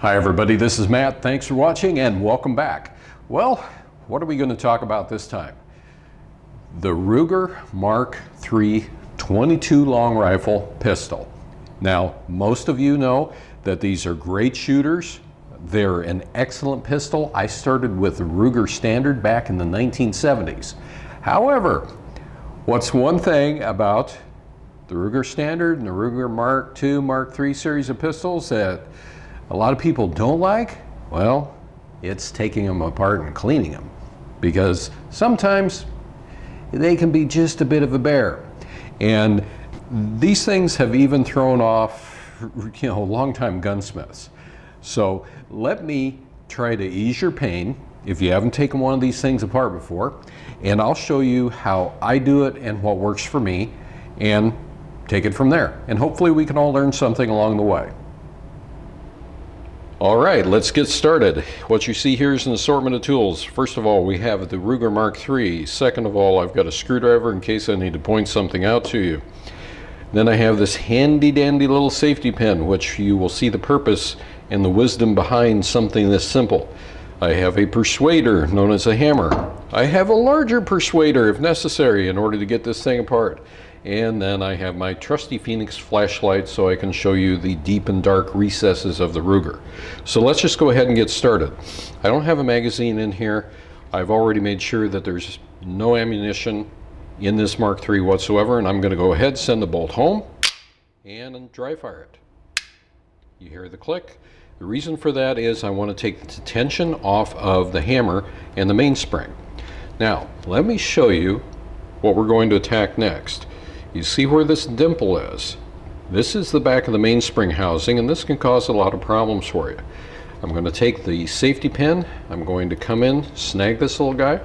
Hi everybody, this is Matt. Thanks for watching and welcome back. Well, what are we going to talk about this time? The Ruger MKIII 22 long rifle pistol. Now, most of you know that these are great shooters. They're an excellent pistol. I started with the Ruger Standard back in the 1970s. However, what's one thing about the Ruger Standard and the Ruger MKII, MKIII series of pistols that a lot of people don't like? Well, it's taking them apart and cleaning them, because sometimes they can be just a bit of a bear. And these things have even thrown off, longtime gunsmiths. So let me try to ease your pain if you haven't taken one of these things apart before, and I'll show you how I do it and what works for me, and take it from there. And hopefully we can all learn something along the way. All right, let's get started. What you see here is an assortment of tools. First of all, we have the Ruger MKIII. Second of all, I've got a screwdriver in case I need to point something out to you. Then I have this handy dandy little safety pin, which you will see the purpose and the wisdom behind something this simple. I have a persuader known as a hammer. I have a larger persuader if necessary in order to get this thing apart. And then I have my trusty Phoenix flashlight so I can show you the deep and dark recesses of the Ruger. So let's just go ahead and get started. I don't have a magazine in here. I've already made sure that there's no ammunition in this MKIII whatsoever, and I'm going to go ahead, send the bolt home, and dry fire it. You hear the click. The reason for that is I want to take the tension off of the hammer and the mainspring. Now, let me show you what we're going to attack next. You see where this dimple is? This is the back of the mainspring housing, and this can cause a lot of problems for you. I'm going to take the safety pin, I'm going to come in, snag this little guy,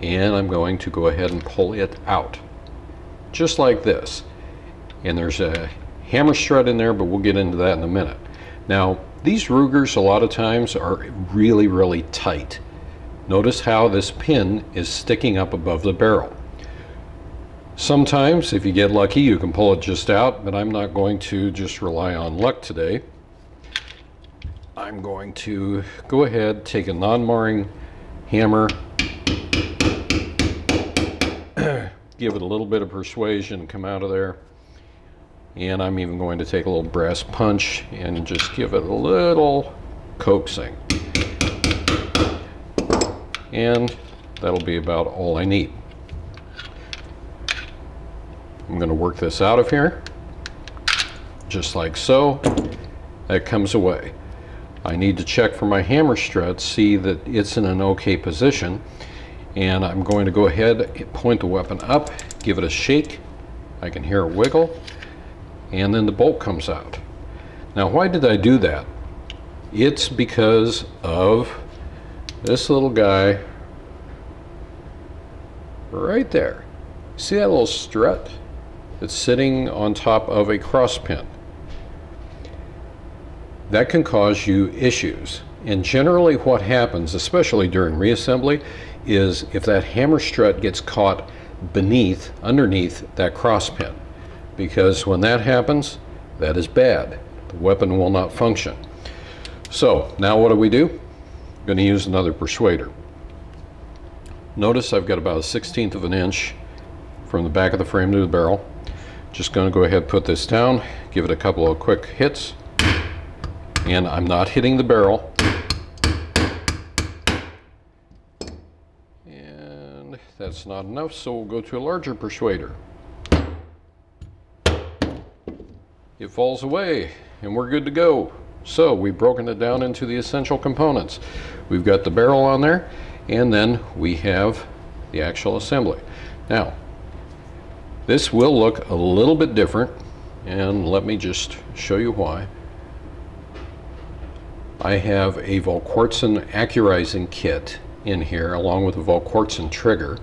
and I'm going to go ahead and pull it out. Just like this. And there's a hammer strut in there, but we'll get into that in a minute. Now, these Rugers a lot of times are really, really tight. Notice how this pin is sticking up above the barrel. Sometimes, if you get lucky, you can pull it just out, but I'm not going to just rely on luck today. I'm going to go ahead, take a non-marring hammer, give it a little bit of persuasion, come out of there, and I'm even going to take a little brass punch and just give it a little coaxing. And that'll be about all I need. I'm going to work this out of here, just like so. That comes away. I need to check for my hammer strut, see that it's in an okay position, and I'm going to go ahead, point the weapon up, give it a shake. I can hear a wiggle, and then the bolt comes out. Now, why did I do that? It's because of this little guy right there. See that little strut? It's sitting on top of a cross pin. That can cause you issues. And generally what happens, especially during reassembly, is if that hammer strut gets caught underneath that cross pin. Because when that happens, that is bad. The weapon will not function. So now what do? I'm going to use another persuader. Notice I've got about 1/16 of an inch from the back of the frame to the barrel. Just going to go ahead and put this down, give it a couple of quick hits, and I'm not hitting the barrel. And that's not enough, so we'll go to a larger persuader. It falls away, and we're good to go. So we've broken it down into the essential components. We've got the barrel on there, and then we have the actual assembly. Now, this will look a little bit different, and let me just show you why. I have a Volquartsen accurizing kit in here, along with a Volquartsen trigger,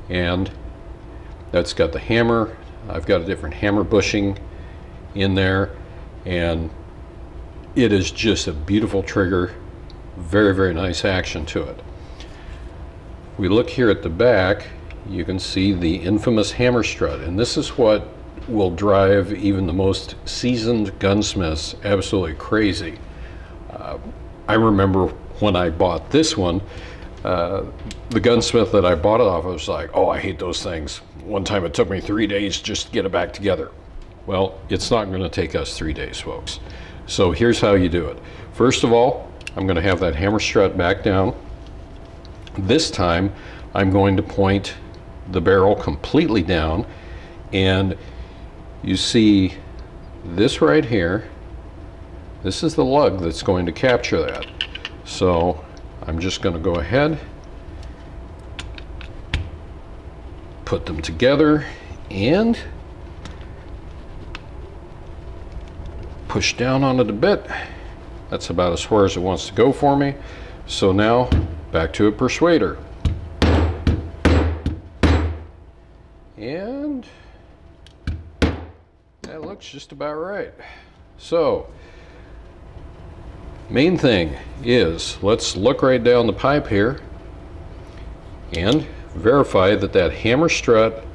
and that's got the hammer. I've got a different hammer bushing in there, and it is just a beautiful trigger. Very, very nice action to it. We look here at the back, you can see the infamous hammer strut, and this is what will drive even the most seasoned gunsmiths absolutely crazy. I remember when I bought this one, the gunsmith that I bought it off of was like, oh, I hate those things. One time it took me 3 days just to get it back together. Well, it's not going to take us 3 days, folks. So here's how you do it. First of all, I'm going to have that hammer strut back down. This time, I'm going to point the barrel completely down, and you see this right here. This is the lug that's going to capture that. So I'm just going to go ahead, put them together, and push down onto the bit. That's about as far as it wants to go for me. So now back to a persuader. And that looks just about right. So main thing is, let's look right down the pipe here and verify that that hammer strut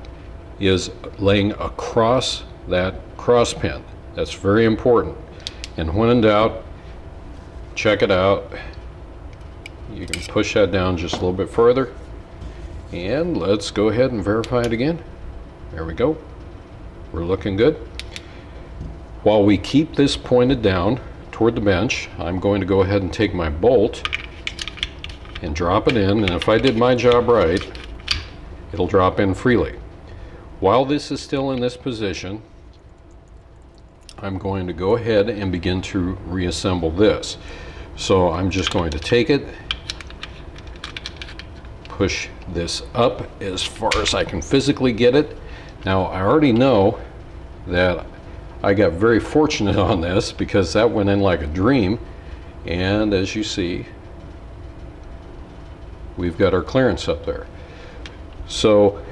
is laying across that cross pin. That's very important. And when in doubt, check it out. You can push that down just a little bit further. And let's go ahead and verify it again. There we go. We're looking good. While we keep this pointed down toward the bench, I'm going to go ahead and take my bolt and drop it in. And if I did my job right, it'll drop in freely. While this is still in this position, I'm going to go ahead and begin to reassemble this. So I'm just going to take it, push this up as far as I can physically get it. Now I already know that I got very fortunate on this because that went in like a dream, and as you see, we've got our clearance up there. So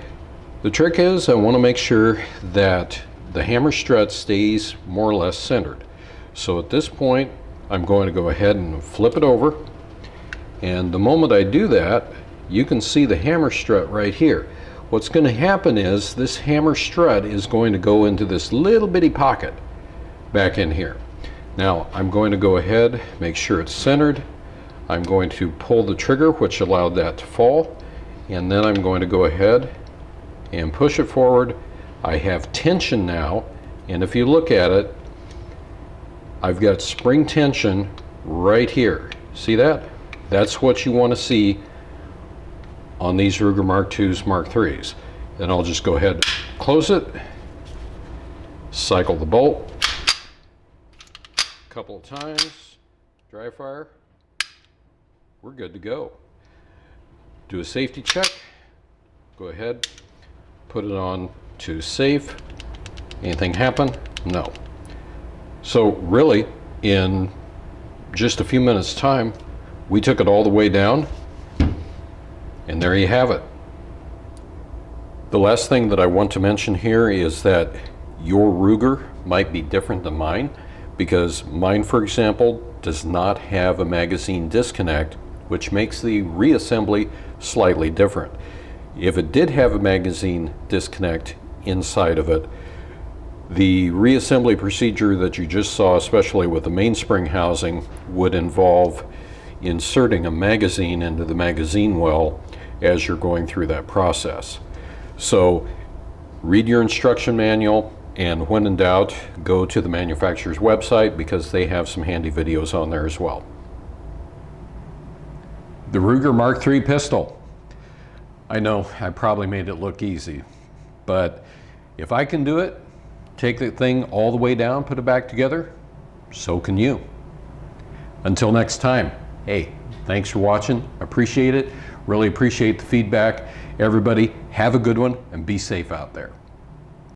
the trick is, I want to make sure that the hammer strut stays more or less centered. So at this point, I'm going to go ahead and flip it over, and the moment I do that, you can see the hammer strut right here. What's going to happen is this hammer strut is going to go into this little bitty pocket back in here. Now I'm going to go ahead, make sure it's centered. I'm going to pull the trigger, which allowed that to fall, and then I'm going to go ahead and push it forward. I have tension now, and if you look at it, I've got spring tension right here. See that? That's what you want to see on these Ruger Mark IIs, Mark IIIs. Then I'll just go ahead, close it, cycle the bolt a couple of times, dry fire, we're good to go. Do a safety check, go ahead, put it on to safe. Anything happen? No. So really, in just a few minutes time, we took it all the way down, and there you have it. The last thing that I want to mention here is that your Ruger might be different than mine, because mine, for example, does not have a magazine disconnect, which makes the reassembly slightly different. If it did have a magazine disconnect inside of it, the reassembly procedure that you just saw, especially with the mainspring housing, would involve inserting a magazine into the magazine well as you're going through that process. So read your instruction manual, and when in doubt, go to the manufacturer's website because they have some handy videos on there as well. The Ruger Mark III pistol. I know I probably made it look easy, but if I can do it, take the thing all the way down, put it back together, so can you. Until next time, hey, thanks for watching. Appreciate it. Really appreciate the feedback. Everybody, have a good one and be safe out there.